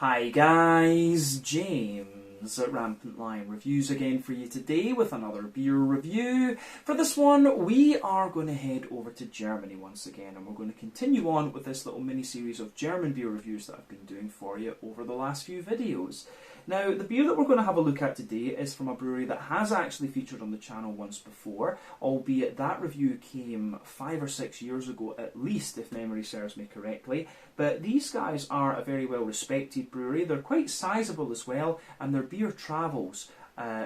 Hi guys, James at RampantLionReviews again for you today with another beer review. For this one we are going to head over to Germany once again, and we're going to continue on with this little mini-series of German beer reviews that I've been doing for you over the last few videos. Now, the beer that we're going to have a look at today is from a brewery that has actually featured on the channel once before, albeit that review came 5 or 6 years ago at least, if memory serves me correctly. But these guys are a very well respected brewery. They're quite sizable as well, and their beer travels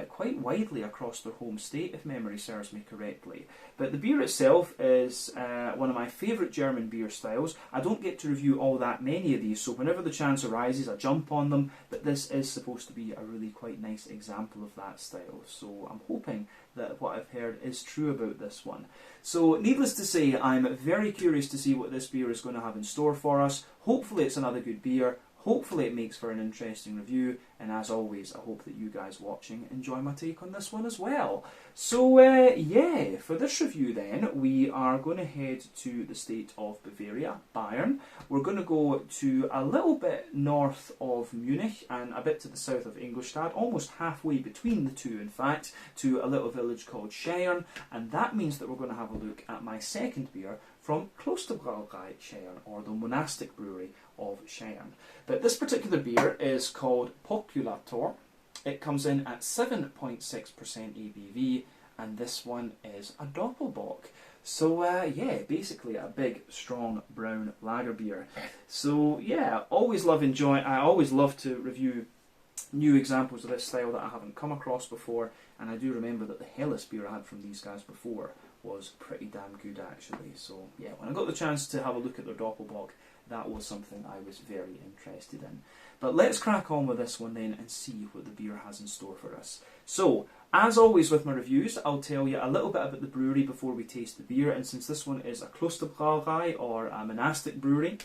quite widely across their home state, if memory serves me correctly. But the beer itself is one of my favourite German beer styles. I don't get to review all that many of these, so whenever the chance arises I jump on them, but this is supposed to be a really quite nice example of that style. So I'm hoping that what I've heard is true about this one. So needless to say, I'm very curious to see what this beer is going to have in store for us. Hopefully it's another good beer. Hopefully it makes for an interesting review, and as always I hope that you guys watching enjoy my take on this one as well. So yeah, for this review then we are going to head to the state of Bavaria, Bayern. We're going to go to a little bit north of Munich and a bit to the south of Ingolstadt, almost halfway between the two in fact, to a little village called Scheyern, and that means that we're going to have a look at my second beer from Klosterbrauerei Scheyern, or the monastic brewery of Scheyern. But this particular beer is called Poculator. It comes in at 7.6% ABV, and this one is a Doppelbock. So yeah, basically a big, strong brown lager beer. So yeah, I always love to review new examples of this style that I haven't come across before, and I do remember that the Helles beer I had from these guys before was pretty damn good actually. So yeah, when I got the chance to have a look at their Doppelbock, that was something I was very interested in. But let's crack on with this one then and see what the beer has in store for us. So, as always with my reviews, I'll tell you a little bit about the brewery before we taste the beer, and since this one is a Klosterbrauerei, or a monastic brewery,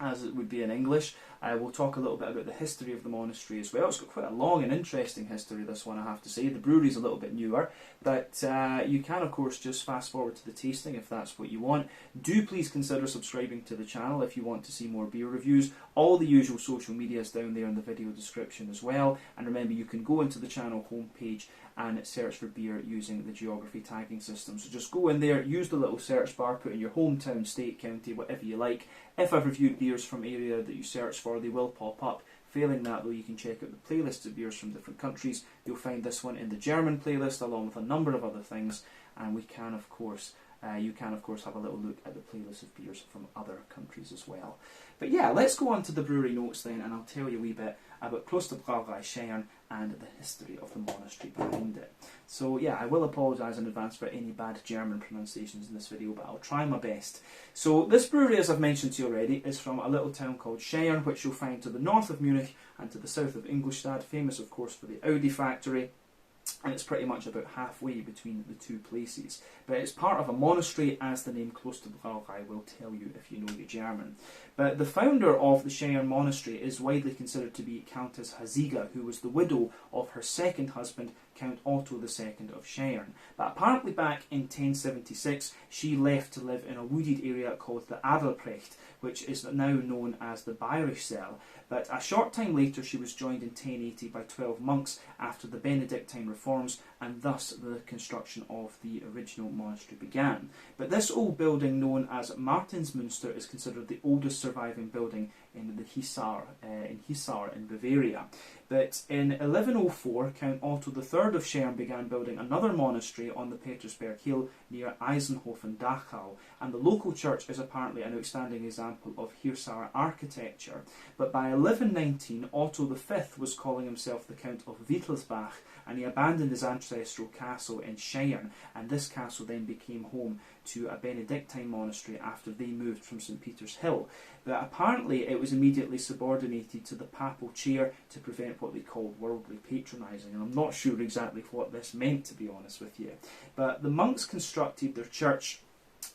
as it would be in English, we'll talk a little bit about the history of the monastery as well. It's got quite a long and interesting history, this one, I have to say. The brewery's a little bit newer, but you can of course just fast forward to the tasting if that's what you want. Do please consider subscribing to the channel if you want to see more beer reviews. All the usual social media is down there in the video description as well, and remember you can go into the channel homepage and search for beer using the geography tagging system. So just go in there, use the little search bar, put in your hometown, state, county, whatever you like. If I've reviewed beers from area that you search for, they will pop up. Failing that though, you can check out the playlist of beers from different countries. You'll find this one in the German playlist along with a number of other things, and we can of course you can of course have a little look at the playlist of beers from other countries as well. But yeah, let's go on to the brewery notes then, and I'll tell you a wee bit about Klosterbrauerei Scheyern and the history of the monastery behind it. So yeah, I will apologise in advance for any bad German pronunciations in this video, but I'll try my best. So this brewery, as I've mentioned to you already, is from a little town called Scheyern, which you'll find to the north of Munich and to the south of Ingolstadt, famous of course for the Audi factory. And it's pretty much about halfway between the two places. But it's part of a monastery, as the name Klosterbrauerei will tell you if you know your German. But the founder of the Scheyern monastery is widely considered to be Countess Haziga, who was the widow of her second husband, Count Otto II of Scheyern. But apparently back in 1076 she left to live in a wooded area called the Adelprecht, which is now known as the Bayerischzell. But a short time later she was joined in 1080 by 12 monks after the Benedictine reforms, and thus the construction of the original monastery began. But this old building, known as Martinsmünster, is considered the oldest surviving building in the Hissar in Bavaria. But in 1104, Count Otto III of Scheyern began building another monastery on the Petersberg Hill near Eisenhofen, Dachau, and the local church is apparently an outstanding example of Hissar architecture. But by 1119, Otto V was calling himself the Count of Wittelsbach, and he abandoned his ancestral castle in Scheyern, and this castle then became home to a Benedictine monastery after they moved from St. Peter's Hill. But apparently it was immediately subordinated to the papal chair to prevent what they called worldly patronising, and I'm not sure exactly what this meant, to be honest with you. But the monks constructed their church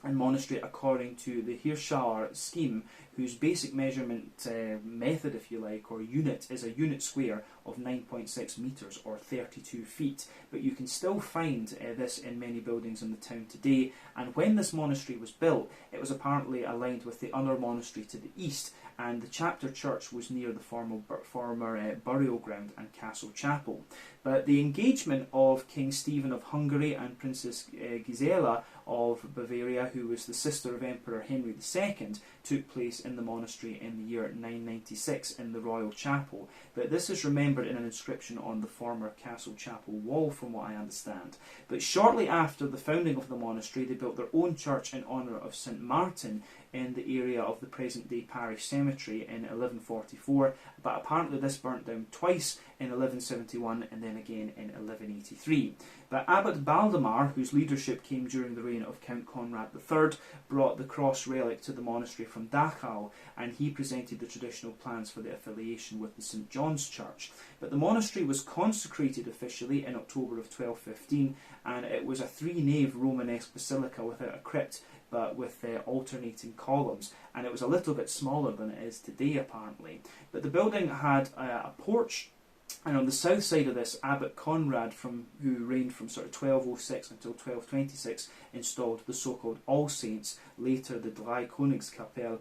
and monastery according to the Hissar scheme, whose basic measurement method, if you like, or unit, is a unit square of 9.6 metres or 32 feet. But you can still find this in many buildings in the town today, and when this monastery was built, it was apparently aligned with the other monastery to the east, and the chapter church was near the former burial ground and castle chapel. But the engagement of King Stephen of Hungary and Princess Gisela of Bavaria, who was the sister of Emperor Henry II, took place in the monastery in the year 996 in the royal chapel. But this is remembered in an inscription on the former castle chapel wall, from what I understand. But shortly after the founding of the monastery, they built their own church in honour of St Martin in the area of the present-day parish cemetery in 1144, but apparently this burnt down twice in 1171 and then again in 1183. But Abbot Baldemar, whose leadership came during the reign of Count Conrad III, brought the cross relic to the monastery from Dachau, and he presented the traditional plans for the affiliation with the St John's Church. But the monastery was consecrated officially in October of 1215, and it was a three-nave Romanesque basilica without a crypt, but with alternating columns, and it was a little bit smaller than it is today apparently. But the building had a porch, and on the south side of this, Abbot Conrad, who reigned from sort of 1206 until 1226, installed the so-called All Saints, later the Dreikönigskapelle,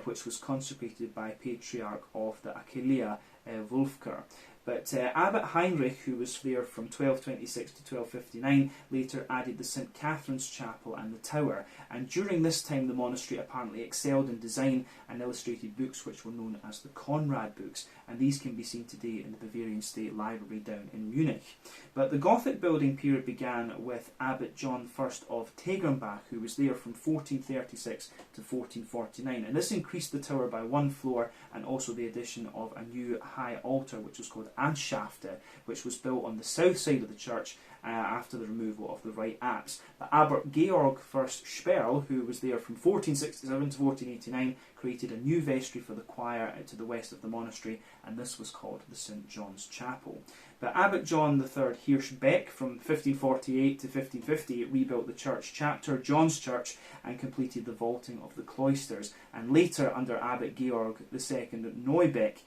which was consecrated by Patriarch of the Aquileia, Wulfgar. But Abbot Heinrich, who was there from 1226 to 1259, later added the St Catherine's Chapel and the tower, and during this time the monastery apparently excelled in design and illustrated books which were known as the Conrad books, and these can be seen today in the Bavarian State Library down in Munich. But the Gothic building period began with Abbot John I of Tegernsbach, who was there from 1436 to 1449, and this increased the tower by one floor, and also the addition of a new high altar which was called Anschafte, which was built on the south side of the church after the removal of the right apse. But Abbot Georg I Sperl, who was there from 1467 to 1489, created a new vestry for the choir to the west of the monastery, and this was called the St John's Chapel. But Abbot John III Hirschbeck from 1548 to 1558 rebuilt the church chapter, John's Church, and completed the vaulting of the cloisters, and later under Abbot Georg II Neubeck,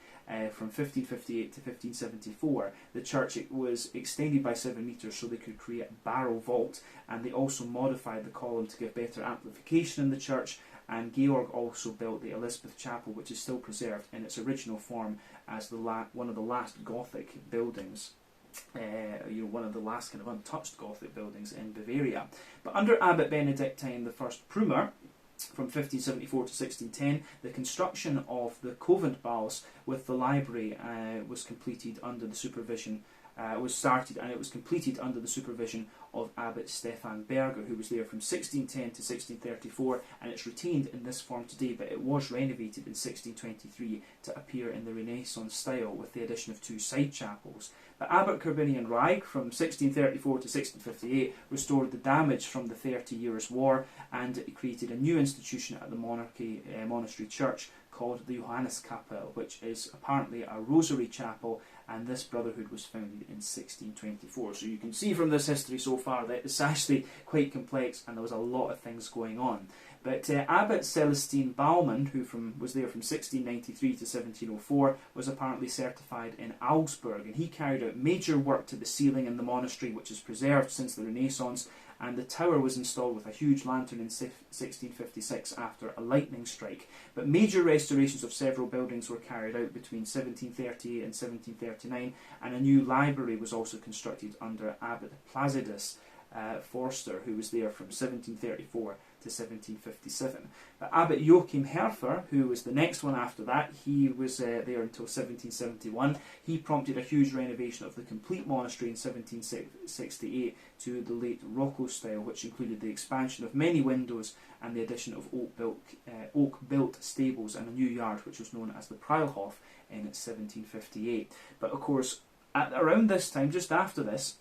from 1558 to 1574, the church was extended by 7 metres so they could create a barrel vault, and they also modified the column to give better amplification in the church. And Georg also built the Elizabeth Chapel, which is still preserved in its original form as one of the last Gothic buildings. One of the last kind of untouched Gothic buildings in Bavaria. But under Abbot Benedictine I Prumer, from 1574 to 1610, the construction of the Coventbaus with the library was completed under the supervision. Was started, and it was completed under the supervision of Abbot Stefan Berger, who was there from 1610 to 1634, and it's retained in this form today, but it was renovated in 1623 to appear in the Renaissance style with the addition of 2 side chapels. But Abbot Corbinian Reich from 1634 to 1658 restored the damage from the 30 Years' War, and it created a new institution at the monastery church called the Johanneskapelle, which is apparently a rosary chapel, and this brotherhood was founded in 1624. So you can see from this history so far that it's actually quite complex, and there was a lot of things going on. But Abbot Celestine Baumann, who was there from 1693 to 1704, was apparently certified in Augsburg, and he carried out major work to the ceiling in the monastery, which is preserved since the Renaissance, and the tower was installed with a huge lantern in 1656 after a lightning strike. But major restorations of several buildings were carried out between 1738 and 1739, and a new library was also constructed under Abbot Placidus Forster, who was there from 1734 to 1757. But Abbot Joachim Herfer, who was the next one after that, he was there until 1771. He prompted a huge renovation of the complete monastery in 1768 to the late Rococo style, which included the expansion of many windows and the addition of oak-built stables and a new yard, which was known as the Preilhof, in 1758. But of course, around this time, just after this,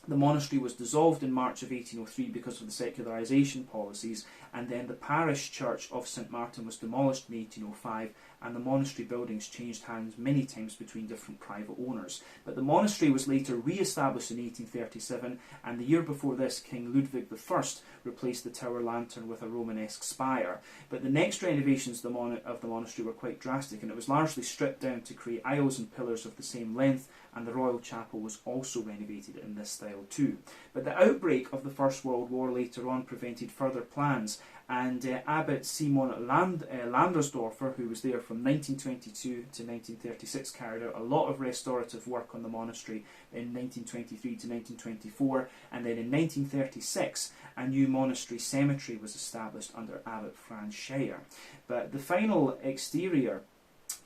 the monastery was dissolved in March of 1803 because of the secularisation policies, and then the parish church of St Martin was demolished in 1805, and the monastery buildings changed hands many times between different private owners. But the monastery was later re-established in 1837, and the year before this, King Ludwig I replaced the tower lantern with a Romanesque spire. But the next renovations of the monastery were quite drastic, and it was largely stripped down to create aisles and pillars of the same length, and the royal chapel was also renovated in this style too. But the outbreak of the First World War later on prevented further plans, and Abbot Simon Landersdorfer, who was there from 1922 to 1936, carried out a lot of restorative work on the monastery in 1923 to 1924, and then in 1936 a new monastery cemetery was established under Abbot Franz Scheyern. But the final exterior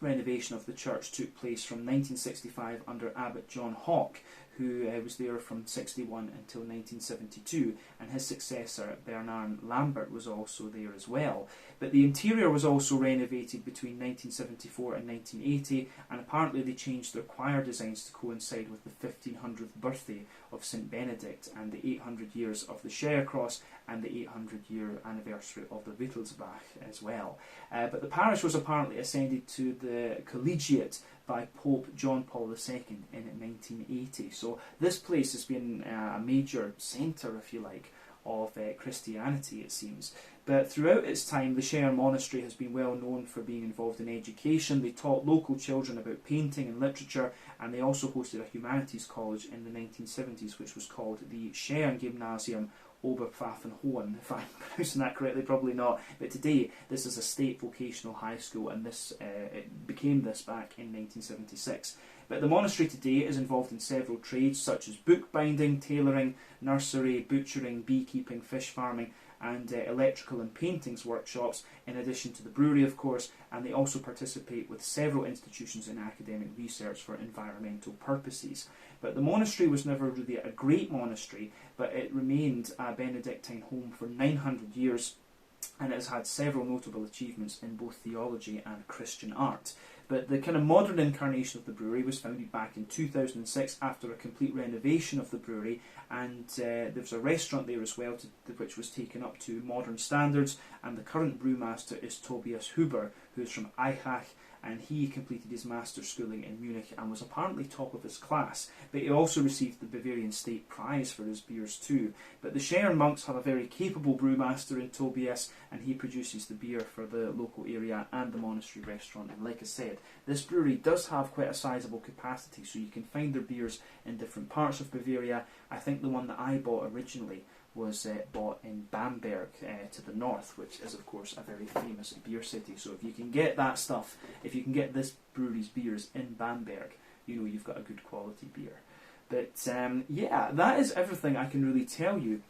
renovation of the church took place from 1965 under Abbot John Hawke, who was there from 61 until 1972, and his successor Bernard Lambert was also there as well. But the interior was also renovated between 1974 and 1980, and apparently they changed their choir designs to coincide with the 1500th birthday of St Benedict and the 800 years of the Shire Cross and the 800-year anniversary of the Wittelsbach as well. But the parish was apparently ascended to the collegiate by Pope John Paul II in 1980. So this place has been a major centre, if you like, of Christianity, it seems. But throughout its time, the Scheyern Monastery has been well known for being involved in education. They taught local children about painting and literature, and they also hosted a humanities college in the 1970s, which was called the Scheyern Gymnasium Oberpfaffenhohen, if I'm pronouncing that correctly, probably not. But today, this is a state vocational high school, and this it became this back in 1976. But the monastery today is involved in several trades such as bookbinding, tailoring, nursery, butchering, beekeeping, fish farming, and electrical and paintings workshops, in addition to the brewery, of course, and they also participate with several institutions in academic research for environmental purposes. But the monastery was never really a great monastery, but it remained a Benedictine home for 900 years, and it has had several notable achievements in both theology and Christian art. But the kind of modern incarnation of the brewery was founded back in 2006 after a complete renovation of the brewery, and there was a restaurant there as well, which was taken up to modern standards, and the current brewmaster is Tobias Huber, who is from Eichach, and he completed his master's schooling in Munich and was apparently top of his class. But he also received the Bavarian State Prize for his beers too. But the Scheyern monks have a very capable brewmaster in Tobias, and he produces the beer for the local area and the monastery restaurant. And like I said, this brewery does have quite a sizable capacity, so you can find their beers in different parts of Bavaria. I think the one that I bought originally was bought in Bamberg to the north, which is of course a very famous beer city. So if you can get that stuff, if you can get this brewery's beers in Bamberg, you know you've got a good quality beer. But yeah, that is everything I can really tell you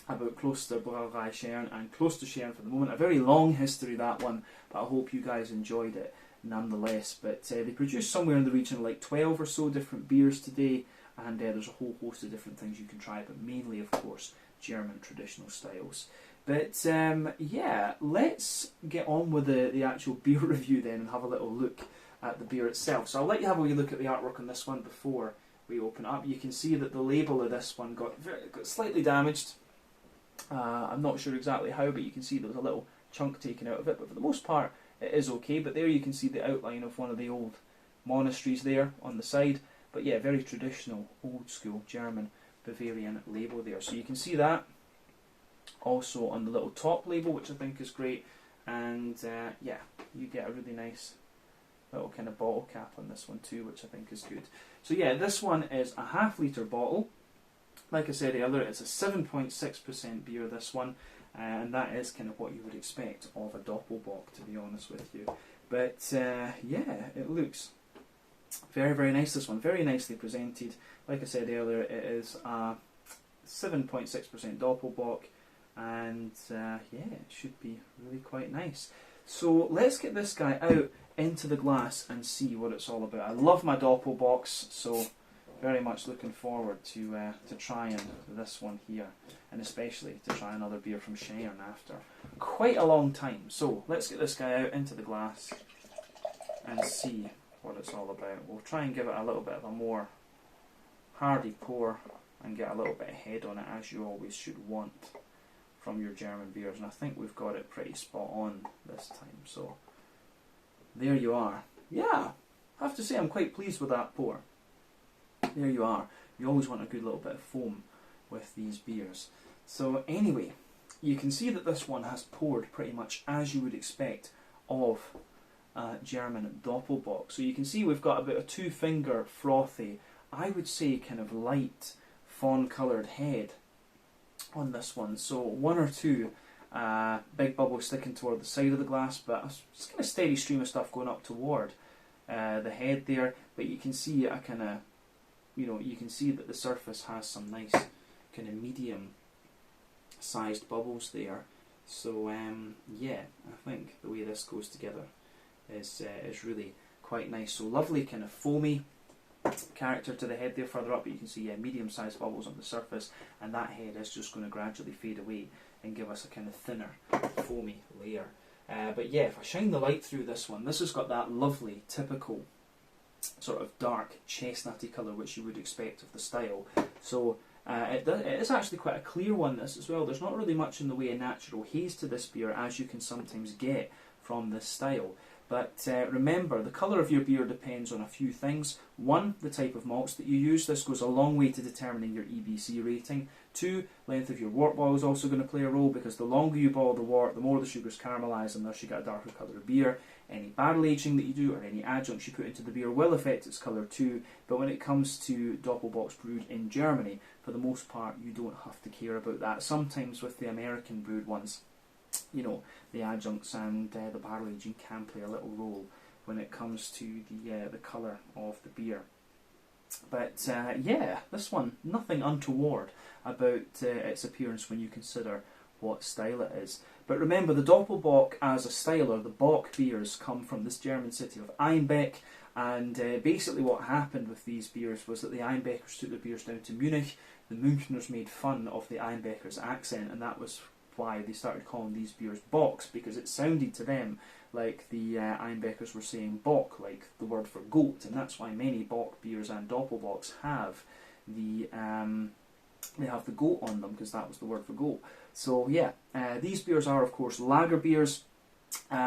about Klosterbrauerei Scheyern and Kloster Scheyern for the moment. A very long history, that one, but I hope you guys enjoyed it nonetheless. But they produce somewhere in the region of like 12 or so different beers today, and there's a whole host of different things you can try, but mainly, of course, German traditional styles. But yeah, let's get on with the actual beer review then and have a little look at the beer itself. So I'll let you have a wee look at the artwork on this one before we open it up. You can see that the label of this one got slightly damaged. I'm not sure exactly how, but you can see there was a little chunk taken out of it, but for the most part it is okay. But there you can see the outline of one of the old monasteries there on the side. But yeah, very traditional, old school German Bavarian label there. So you can see that also on the little top label, which I think is great. And yeah, you get a really nice little kind of bottle cap on this one too, which I think is good. So yeah, this one is a half-litre bottle. Like I said earlier, it's a 7.6% beer, this one. And that is kind of what you would expect of a Doppelbock, to be honest with you. But yeah, it looks very, very nice, this one. Very nicely presented. Like I said earlier, it is a 7.6% Doppelbock, and yeah, it should be really quite nice. So let's get this guy out into the glass and see what it's all about. I love my Doppelbocks, so very much looking forward to trying this one here, and especially to try another beer from Scheyern after quite a long time. So let's get this guy out into the glass and see what it's all about. We'll try and give it a little bit of a more hardy pour and get a little bit of head on it, as you always should want from your German beers, and I think we've got it pretty spot on this time. So there you are. Yeah, I have to say I'm quite pleased with that pour. There you are. You always want a good little bit of foam with these beers. So anyway, you can see that this one has poured pretty much as you would expect of German Doppelbock. So you can see we've got about a 2-finger frothy, I would say kind of light fawn coloured head on this one. So 1 or 2 Big bubble sticking toward the side of the glass, but it's kind of steady stream of stuff going up toward the head there. But you can see a kind of, you can see that the surface has some nice kind of medium-sized bubbles there. So yeah, I think the way this goes together is really quite nice. So lovely kind of foamy character to the head there further up, but you can see medium-sized bubbles on the surface, and that head is just going to gradually fade away and give us a kind of thinner, foamy layer. But yeah, if I shine the light through this one, this has got that lovely, typical sort of dark chestnutty colour which you would expect of the style. So it is actually quite a clear one, this as well. There's not really much in the way of natural haze to this beer, as you can sometimes get from this style. But remember, the colour of your beer depends on a few things. One, the type of malts that you use. This goes a long way to determining your EBC rating. Two, length of your wort boil is also going to play a role, because the longer you boil the wort, the more the sugars caramelise, and thus you get a darker colour of beer. Any barrel aging that you do, or any adjuncts you put into the beer, will affect its colour too. But when it comes to Doppelbocks brewed in Germany, for the most part, you don't have to care about that. Sometimes with the American brewed ones, the adjuncts and the barrel aging can play a little role when it comes to the colour of the beer. But yeah, this one, nothing untoward about its appearance when you consider what style it is. But remember, the Doppelbock as a style, or the Bock beers, come from this German city of Einbeck, and basically what happened with these beers was that the Einbeckers took their beers down to Munich. The Münchners made fun of the Einbeckers' accent, and that was why they started calling these beers Bocks, because it sounded to them like the Einbeckers were saying Bock, like the word for goat, and that's why many Bock beers and Doppelbocks have the goat on them, because that was the word for goat. So yeah, these beers are of course lager beers.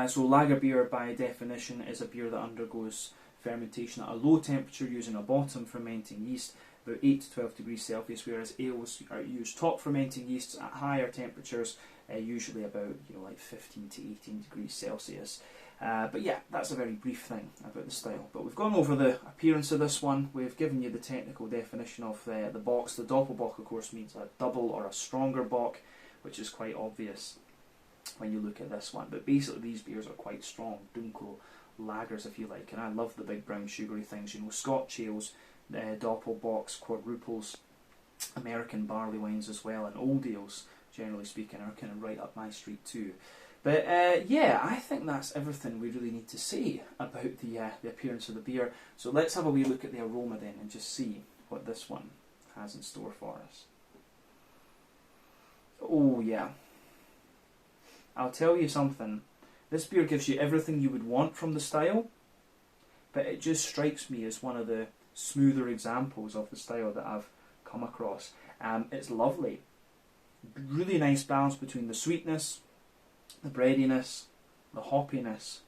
So lager beer by definition is a beer that undergoes fermentation at a low temperature using a bottom fermenting yeast, about 8 to 12 degrees Celsius, whereas ales use top fermenting yeasts at higher temperatures, usually about like 15 to 18 degrees Celsius. But yeah, that's a very brief thing about the style. But we've gone over the appearance of this one. We've given you the technical definition of the box. The Doppelbock, of course, means a double or a stronger bock, which is quite obvious when you look at this one. But basically, these beers are quite strong, Dunkel lagers, if you like. And I love the big brown sugary things. Scotch ales, Doppelbocks, quadruples, American barley wines as well, and old ales, generally speaking, are kind of right up my street too. But yeah, I think that's everything we really need to say about the appearance of the beer. So let's have a wee look at the aroma then, and just see what this one has in store for us. Oh yeah, I'll tell you something. This beer gives you everything you would want from the style, but it just strikes me as one of the smoother examples of the style that I've come across. It's lovely. Really nice balance between the sweetness, the breadiness, the hoppiness,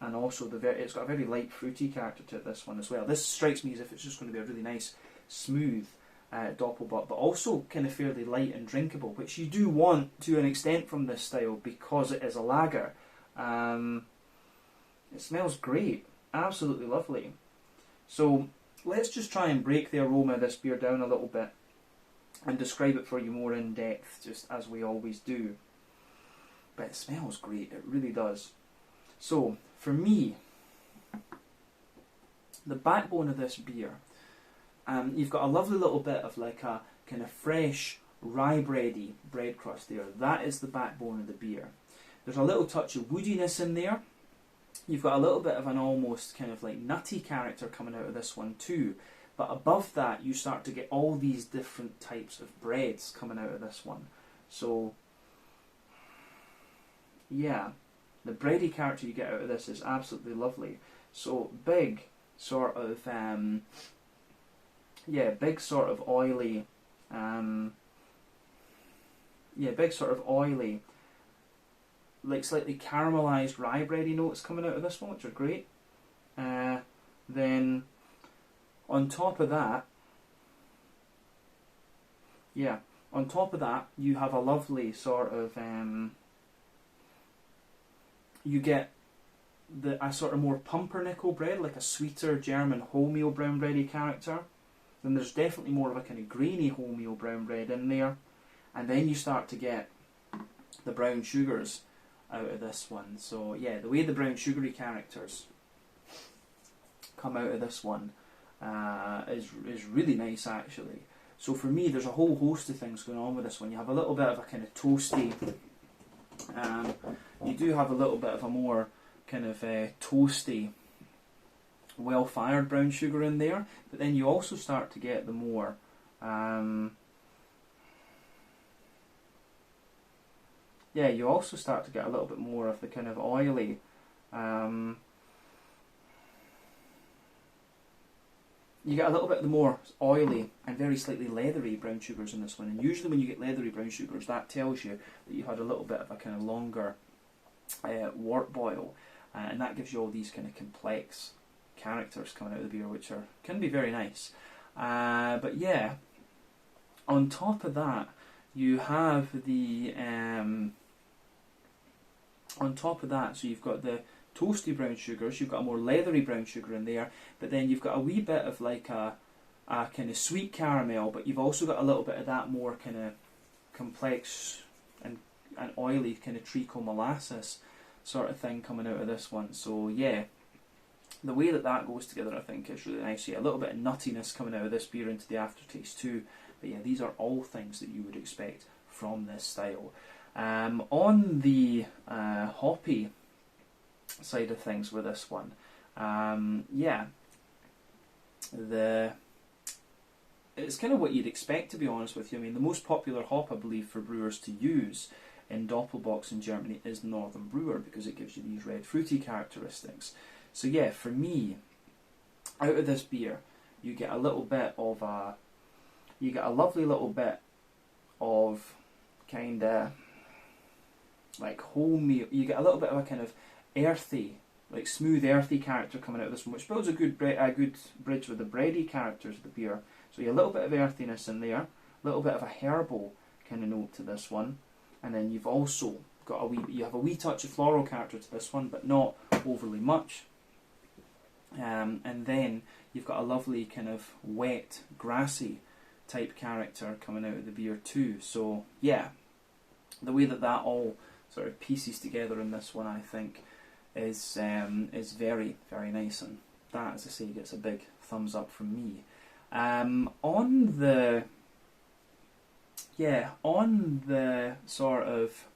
and also it's got a very light fruity character to it, this one as well. This strikes me as if it's just going to be a really nice, smooth Doppelbock, but also kind of fairly light and drinkable, which you do want to an extent from this style because it is a lager. It smells great, absolutely lovely. So let's just try and break the aroma of this beer down a little bit and describe it for you more in depth, just as we always do. But it smells great, it really does. So, for me, the backbone of this beer, you've got a lovely little bit of like a kind of fresh, rye bready bread crust there. That is the backbone of the beer. There's a little touch of woodiness in there. You've got a little bit of an almost kind of like nutty character coming out of this one too. But above that, you start to get all these different types of breads coming out of this one. So, yeah, the bready character you get out of this is absolutely lovely. So big sort of, big sort of oily, big sort of oily, like slightly caramelised rye bready notes coming out of this one, which are great. Then on top of that, you have a lovely sort of, you get a sort of more pumpernickel bread, like a sweeter German wholemeal brown bready character. Then there's definitely more of a kind of grainy wholemeal brown bread in there. And then you start to get the brown sugars out of this one. So yeah, the way the brown sugary characters come out of this one is really nice actually. So for me, there's a whole host of things going on with this one. You have a little bit of a kind of toasty, you do have a little bit of a more kind of toasty, well-fired brown sugar in there, but then you also start to get the more yeah, you also start to get a little bit more of the kind of oily you get a little bit of the more oily and very slightly leathery brown sugars in this one. And usually when you get leathery brown sugars, that tells you that you had a little bit of a kind of longer wort boil. And that gives you all these kind of complex characters coming out of the beer, which can be very nice. But yeah, on top of that, you have the... on top of that, so you've got the toasty brown sugars, you've got a more leathery brown sugar in there, but then you've got a wee bit of like a kind of sweet caramel, but you've also got a little bit of that more kind of complex and oily kind of treacle molasses sort of thing coming out of this one. So yeah, the way that goes together I think is really nice. Yeah, a little bit of nuttiness coming out of this beer into the aftertaste too, but yeah, these are all things that you would expect from this style. On the hoppy side of things with this one, yeah, it's kind of what you'd expect, to be honest with you. I mean, the most popular hop I believe for brewers to use in Doppelbocks in Germany is Northern Brewer, because it gives you these red fruity characteristics. So yeah, for me, out of this beer you get a little bit of you get a lovely little bit of kind of like wholemeal. You get a little bit of a kind of earthy, like smooth earthy character coming out of this one, which builds a good bridge with the bready characters of the beer. So you have a little bit of earthiness in there, a little bit of a herbal kind of note to this one, and then you've also got you have a wee touch of floral character to this one, but not overly much. And then you've got a lovely kind of wet, grassy type character coming out of the beer too. So yeah, the way that all sort of pieces together in this one, I think, is very, very nice, and that, as I say, gets a big thumbs up from me. On the sort of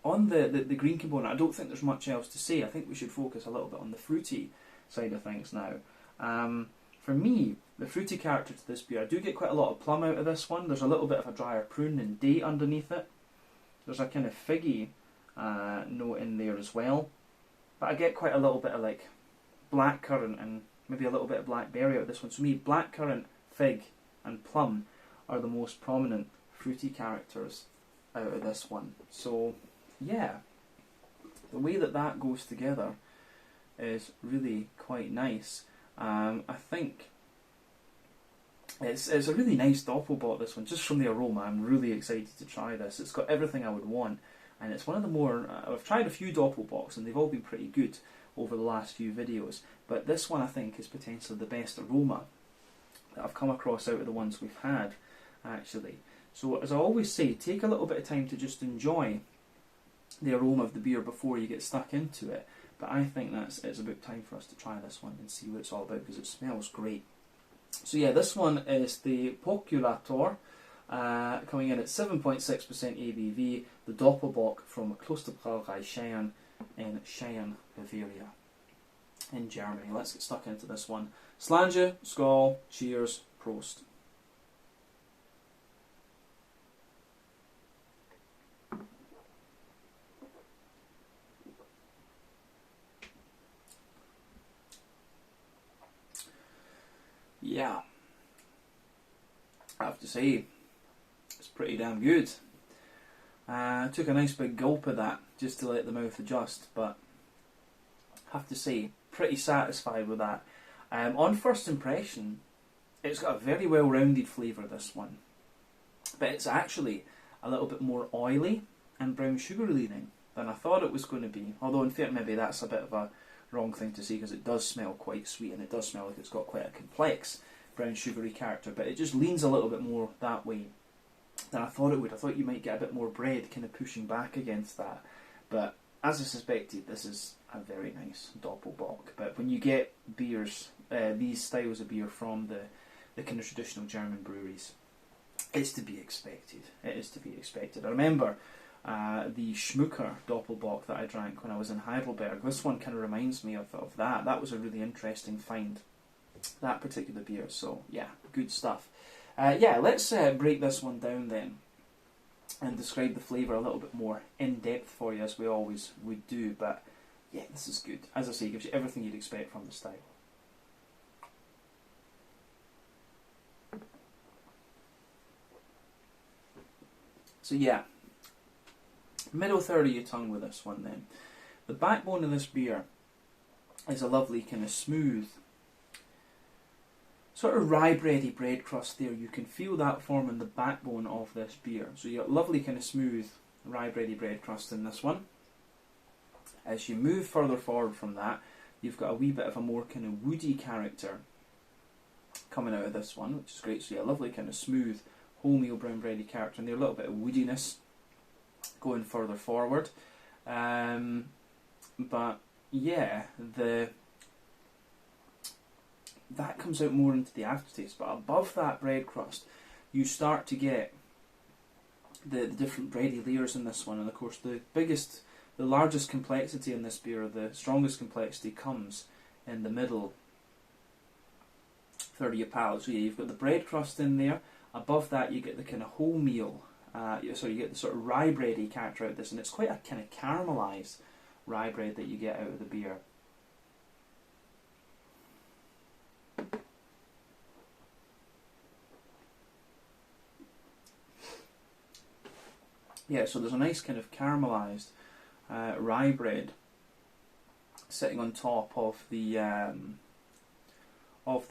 on the green component, I don't think there's much else to say. I think we should focus a little bit on the fruity side of things now. For me, the fruity character to this beer, I do get quite a lot of plum out of this one. There's a little bit of a drier prune and date underneath it. There's a kind of figgy note in there as well. But I get quite a little bit of like blackcurrant and maybe a little bit of blackberry out of this one. So me, blackcurrant, fig and plum are the most prominent fruity characters out of this one. So yeah, the way that goes together is really quite nice. I think it's a really nice Doppelbock, this one, just from the aroma. I'm really excited to try this. It's got everything I would want, and it's one of the more... I've tried a few Doppelbocks and they've all been pretty good over the last few videos, but this one I think is potentially the best aroma that I've come across out of the ones we've had, actually. So as I always say, take a little bit of time to just enjoy the aroma of the beer before you get stuck into it. But I think it's about time for us to try this one and see what it's all about, because it smells great. So yeah, this one is the Poculator, coming in at 7.6% ABV, the Doppelbock from Klosterbrauerei Scheyern in Scheyern, Bavaria, in Germany. Let's get stuck into this one. Slange, Skål, cheers, Prost. Yeah, I have to say, it's pretty damn good. I took a nice big gulp of that just to let the mouth adjust, but I have to say, pretty satisfied with that. On first impression, it's got a very well-rounded flavour, this one, but it's actually a little bit more oily and brown sugar leaning than I thought it was going to be. Although in fact maybe that's a bit of a wrong thing to say, because it does smell quite sweet and it does smell like it's got quite a complex brown sugary character, but it just leans a little bit more that way than I thought it would. I thought you might get a bit more bread kind of pushing back against that. But as I suspected, this is a very nice Doppelbock. But when you get beers, these styles of beer from the kind of traditional German breweries, it's to be expected. It is to be expected. I remember the Schmucker Doppelbock that I drank when I was in Heidelberg. This one kind of reminds me of that. That was a really interesting find, that particular beer. So yeah, good stuff. Yeah, let's break this one down then and describe the flavour a little bit more in depth for you, as we always would do. But yeah, this is good. As I say, it gives you everything you'd expect from the style. So yeah, middle third of your tongue with this one then. The backbone of this beer is a lovely kind of smooth, sort of rye bready bread crust there. You can feel that forming the backbone of this beer. So you got lovely kind of smooth rye bready bread crust in this one. As you move further forward from that, you've got a wee bit of a more kind of woody character coming out of this one, which is great. So you got a lovely kind of smooth wholemeal brown bready character, and there a little bit of woodiness going further forward. But yeah, that comes out more into the aftertaste. But above that bread crust, you start to get the different bready layers in this one. And of course, the largest complexity in this beer, the strongest complexity, comes in the middle third of your palate. So yeah, you've got the bread crust in there. Above that, you get the kind of wholemeal. So you get the sort of rye bready character out of this, and it's quite a kind of caramelised rye bread that you get out of the beer. Yeah, so there's a nice kind of caramelised rye bread sitting on top of the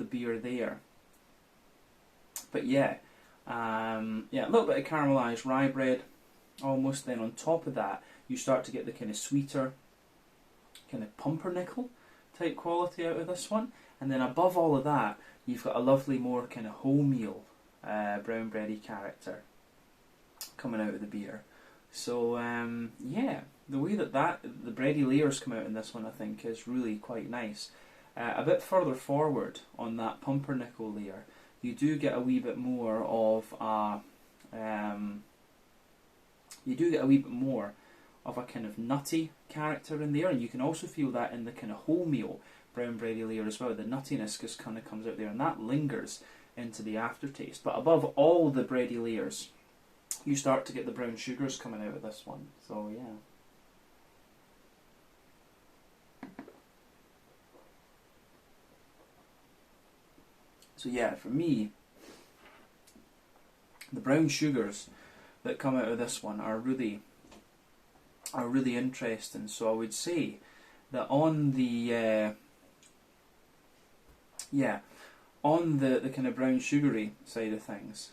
beer there. But yeah, yeah, a little bit of caramelised rye bread almost. Then on top of that, you start to get the kind of sweeter, kind of pumpernickel type quality out of this one. And then above all of that, you've got a lovely more kind of wholemeal brown bready character coming out of the beer. So yeah, the way that the bready layers come out in this one, I think, is really quite nice. A bit further forward on that pumpernickel layer, you do get a wee bit more of a kind of nutty character in there, and you can also feel that in the kind of wholemeal brown bready layer as well. The nuttiness just kind of comes out there, and that lingers into the aftertaste. But above all the bready layers, you start to get the brown sugars coming out of this one. So yeah. So yeah, for me, the brown sugars that come out of this one are really interesting. So I would say that on the the kind of brown sugary side of things,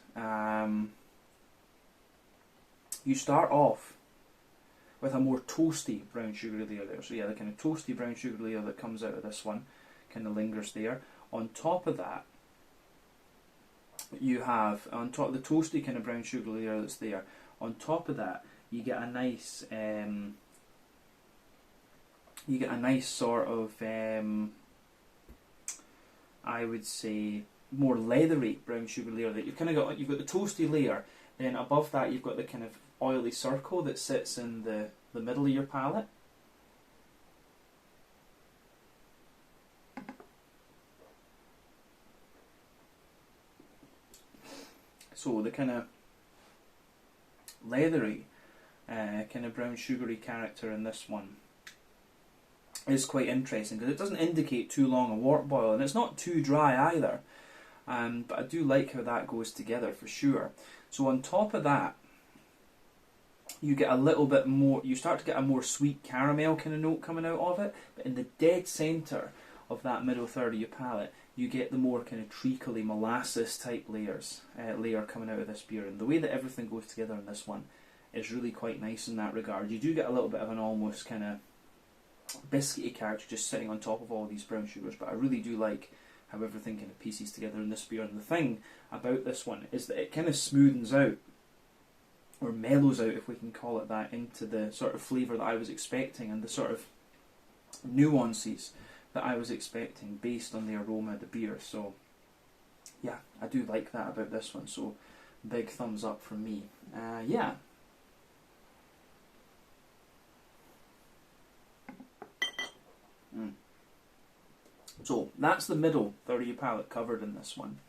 you start off with a more toasty brown sugar layer there. So yeah, the kind of toasty brown sugar layer that comes out of this one kind of lingers there. On top of that, you have, on top of the toasty kind of brown sugar layer that's there, on top of that you get a nice sort of I would say more leathery brown sugar layer that you've got the toasty layer, then above that you've got the kind of oily circle that sits in the middle of your palate. So the kind of leathery, kind of brown sugary character in this one is quite interesting, because it doesn't indicate too long a wort boil, and it's not too dry either. But I do like how that goes together for sure. So on top of that, you get a little bit more. You start to get a more sweet caramel kind of note coming out of it, but in the dead centre of that middle third of your palate, you get the more kind of treacly molasses type layer coming out of this beer. And the way that everything goes together in this one is really quite nice in that regard. You do get a little bit of an almost kind of biscuity character just sitting on top of all these brown sugars, but I really do like how everything kind of pieces together in this beer. And the thing about this one is that it kind of smoothens out or mellows out, if we can call it that, into the sort of flavour that I was expecting and the sort of nuances that I was expecting based on the aroma of the beer. So yeah, I do like that about this one, so big thumbs up from me. Yeah. So that's the middle third of your palate covered in this one.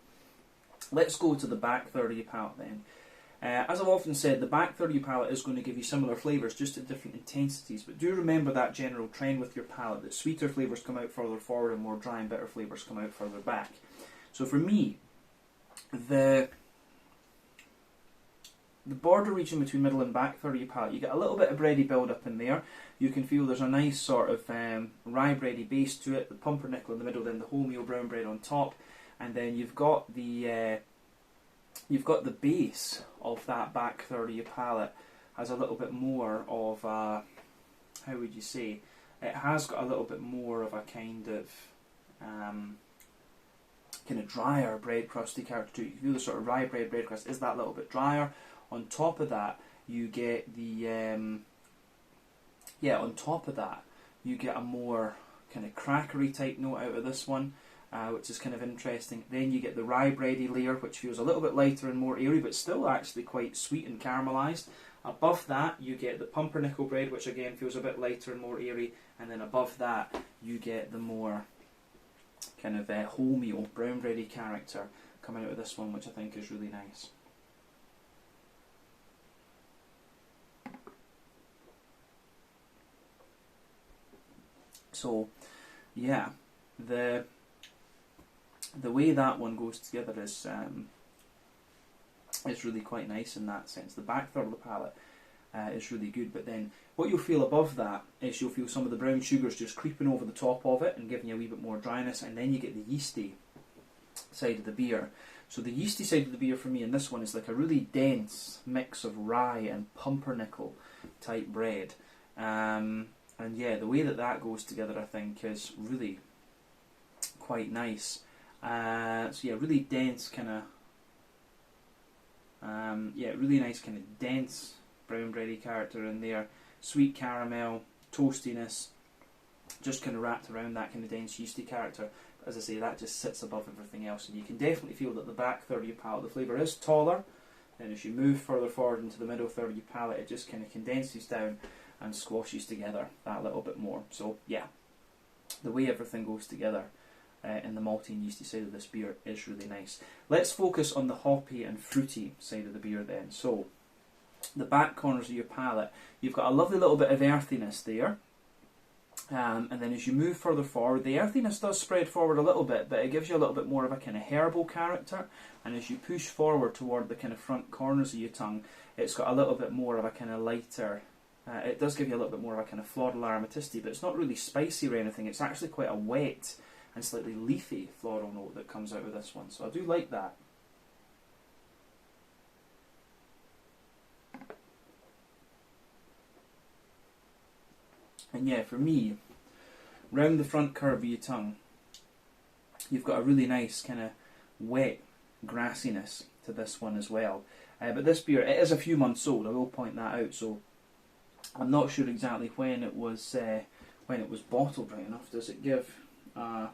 Let's go to the back third of your palate then. As I've often said, the back third of your palate is going to give you similar flavours, just at different intensities, but do remember that general trend with your palate, that sweeter flavours come out further forward and more dry and bitter flavours come out further back. So for me, the border region between middle and back third of your palate, you get a little bit of bready build up in there. You can feel there's a nice sort of rye bready base to it, the pumpernickel in the middle, then the wholemeal brown bread on top, and then you've got the base of that back third of your palate has a little bit more of a, how would you say, it has got a little bit more of a kind of drier bread crusty character to it. You feel the sort of rye bread crust is that little bit drier. On top of that, you get the on top of that, you get a more kind of crackery type note out of this one, which is kind of interesting. Then you get the rye bready layer, which feels a little bit lighter and more airy, but still actually quite sweet and caramelised. Above that, you get the pumpernickel bread, which again feels a bit lighter and more airy. And then above that, you get the more kind of wholemeal brown bready character coming out of this one, which I think is really nice. So, yeah, the way that one goes together is really quite nice in that sense. The back third of the palate is really good, but then what you'll feel above that is you'll feel some of the brown sugars just creeping over the top of it and giving you a wee bit more dryness, and then you get the yeasty side of the beer. So the yeasty side of the beer for me in this one is like a really dense mix of rye and pumpernickel type bread. And yeah, the way that that goes together, I think, is really quite nice. So yeah, really dense kind of, really nice kind of dense brown bready character in there. Sweet caramel, toastiness, just kind of wrapped around that kind of dense yeasty character. But as I say, that just sits above everything else, and you can definitely feel that the back third of your palate, the flavour is taller, and as you move further forward into the middle third of your palate, it just kind of condenses down and squashes together that little bit more. So yeah, the way everything goes together in the malty and yeasty side of this beer is really nice. Let's focus on the hoppy and fruity side of the beer then. So the back corners of your palate, you've got a lovely little bit of earthiness there, and then as you move further forward, the earthiness does spread forward a little bit, but it gives you a little bit more of a kind of herbal character, and as you push forward toward the kind of front corners of your tongue, it's got a little bit more of a kind of lighter, it does give you a little bit more of a kind of floral aromaticity, but it's not really spicy or anything. It's actually quite a wet and slightly leafy floral note that comes out of this one, so I do like that. And yeah, for me, round the front curve of your tongue, you've got a really nice kind of wet grassiness to this one as well. But this beer, it is a few months old, I will point that out, so I'm not sure exactly when it was bottled right enough. Does it give I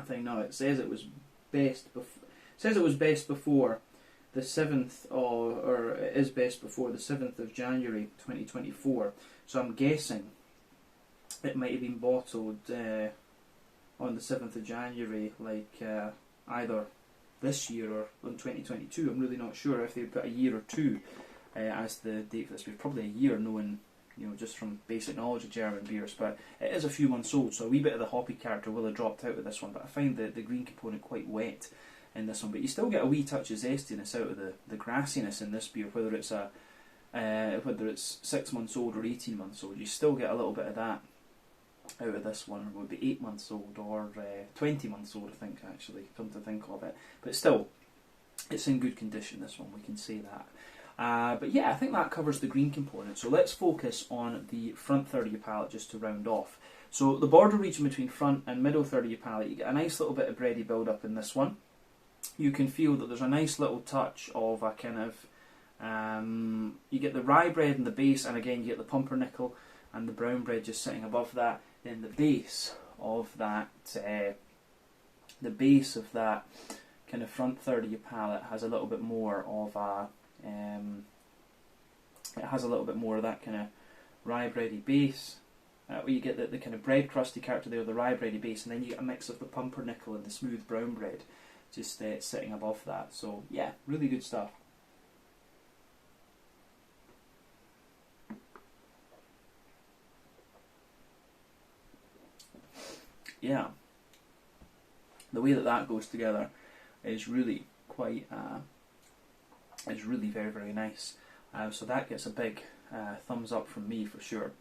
think no, it says it was best before the 7th or it is best before the 7th of January 2024. So I'm guessing it might have been bottled on the 7th of January, like either this year or in 2022. I'm really not sure if they put a year or two as the date for this beer. Probably a year, knowing, you know, just from basic knowledge of German beers, but it is a few months old, so a wee bit of the hoppy character will have dropped out of this one, but I find the green component quite wet in this one, but you still get a wee touch of zestiness out of the grassiness in this beer, whether it's 6 months old or 18 months old, you still get a little bit of that out of this one. It would be 8 months old or 20 months old, I think, actually, come to think of it, but still, it's in good condition, this one, we can say that. But yeah, I think that covers the green component. So let's focus on the front third of your palate just to round off. So the border region between front and middle third of your palate, you get a nice little bit of bready build up in this one. You can feel that there's a nice little touch of a kind of You get the rye bread in the base, and again you get the pumpernickel and the brown bread just sitting above that. Then the base of that, kind of front third of your palate has a little bit more of a, it has a little bit more of that kind of rye bready base. Where you get the kind of bread crusty character there, the rye bready base, and then you get a mix of the pumpernickel and the smooth brown bread just sitting above that. So yeah, really good stuff. Yeah, the way that goes together is really quite, is really very, very nice. So that gets a big thumbs up from me for sure.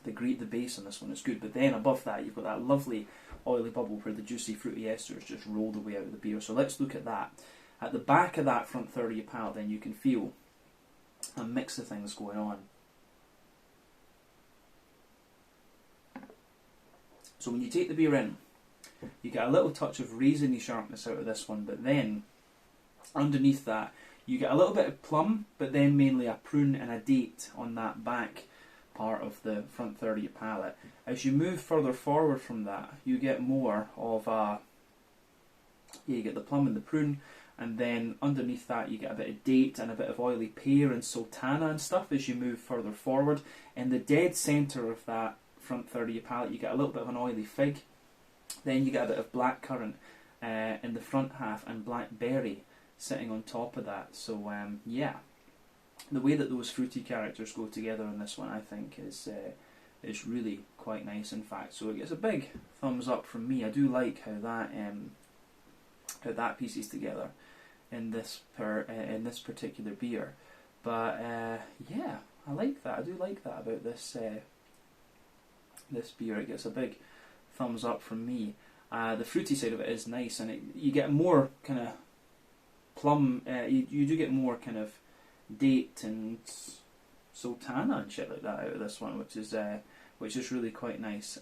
The base on this one is good, but then above that you've got that lovely oily bubble where the juicy fruity esters just roll the way out of the beer. So let's look at that. At the back of that front third of your palate, then you can feel a mix of things going on. So when you take the beer in, you get a little touch of raisiny sharpness out of this one, but then underneath that you get a little bit of plum, but then mainly a prune and a date on that back part of the front third of your palate. As you move further forward from that, you get more of a, you get the plum and the prune, and then underneath that you get a bit of date and a bit of oily pear and sultana and stuff as you move further forward. In the dead centre of that front third of your palate you get a little bit of an oily fig, then you get a bit of black currant in the front half and blackberry sitting on top of that. So yeah, the way that those fruity characters go together in this one I think is really quite nice in fact. So it gets a big thumbs up from me. I do like how that pieces together in this particular beer. But yeah, I like that. I do like that about this this beer. It gets a big thumbs up from me. The fruity side of it is nice, and you get more kind of plum. You do get more kind of date and sultana and shit like that out of this one, which is really quite nice.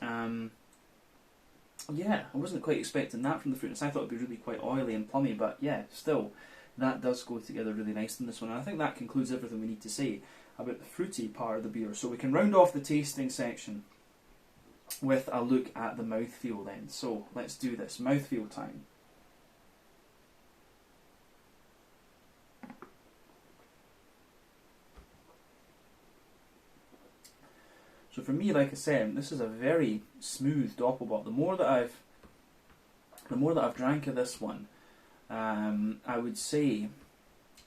Yeah, I wasn't quite expecting that from the fruitiness. I thought it'd be really quite oily and plummy, but yeah, still that does go together really nice in this one. And I think that concludes everything we need to say about the fruity part of the beer. So we can round off the tasting section with a look at the mouthfeel then. So let's do this. Mouthfeel time. So for me, like I said, this is a very smooth Doppelbock. The more that I've drank of this one, I would say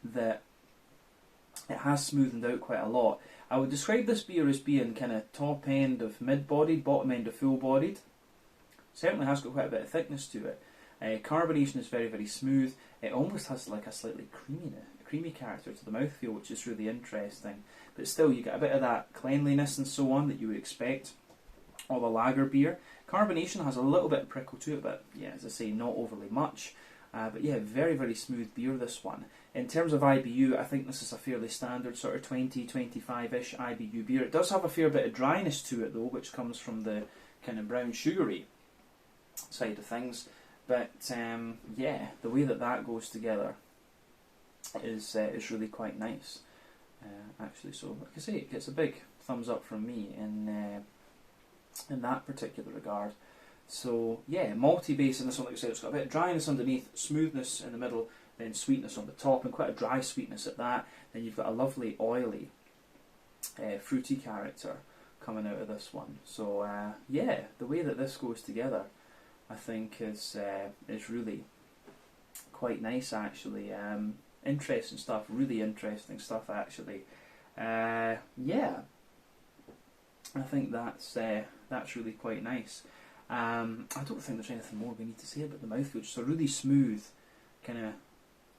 that it has smoothened out quite a lot. I would describe this beer as being kind of top end of mid-bodied, bottom end of full-bodied. Certainly has got quite a bit of thickness to it. Carbonation is very, very smooth. It almost has like a slightly creamy character to the mouthfeel, which is really interesting. But still, you get a bit of that cleanliness and so on that you would expect of a lager beer. Carbonation has a little bit of prickle to it, but yeah, as I say, not overly much. But yeah, very, very smooth beer, this one. In terms of IBU, I think this is a fairly standard sort of 20, 25-ish IBU beer. It does have a fair bit of dryness to it though, which comes from the kind of brown sugary side of things. But yeah, the way that goes together is really quite nice, actually. So like I say, it gets a big thumbs up from me in that particular regard. So yeah, malty base in this one, like I said, it's got a bit of dryness underneath, smoothness in the middle, then sweetness on the top, and quite a dry sweetness at that. Then you've got a lovely oily, fruity character coming out of this one. So yeah, the way that this goes together, I think is really quite nice actually. Interesting stuff, really interesting stuff actually. Yeah, I think that's really quite nice. I don't think there's anything more we need to say about the mouthfeel. Just a really smooth, kind of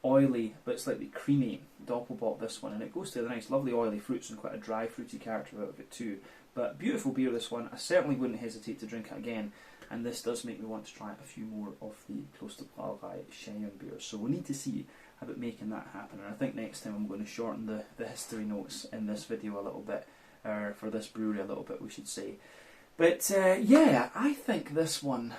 oily but slightly creamy Doppelbock, this one, and it goes to the nice lovely oily fruits and quite a dry fruity character out of it too. But beautiful beer, this one. I certainly wouldn't hesitate to drink it again, and this does make me want to try a few more of the Klosterbrauerei Scheyern beers. So we'll need to see about making that happen, and I think next time I'm going to shorten the history notes in this video a little bit, or for this brewery a little bit we should say. But yeah, I think this one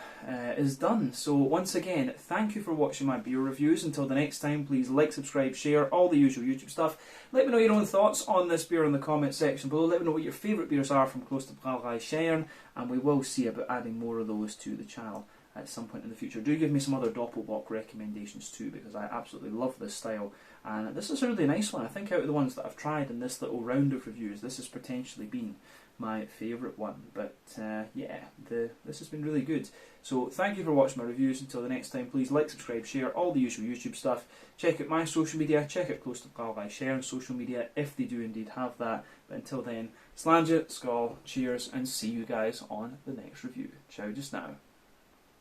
is done. So once again, thank you for watching my beer reviews. Until the next time, please like, subscribe, share, all the usual YouTube stuff. Let me know your own thoughts on this beer in the comment section below. Let me know what your favourite beers are from Klosterbrauerei Scheyern, and we will see about adding more of those to the channel at some point in the future. Do give me some other Doppelbock recommendations too, because I absolutely love this style, and this is a really nice one. I think out of the ones that I've tried in this little round of reviews, this has potentially been my favourite one. But yeah, this has been really good. So thank you for watching my reviews. Until the next time, please like, subscribe, share, all the usual YouTube stuff. Check out my social media, check out Klosterbrauerei Scheyern social media if they do indeed have that. But until then, sláinte, skål, cheers, and see you guys on the next review. Ciao just now.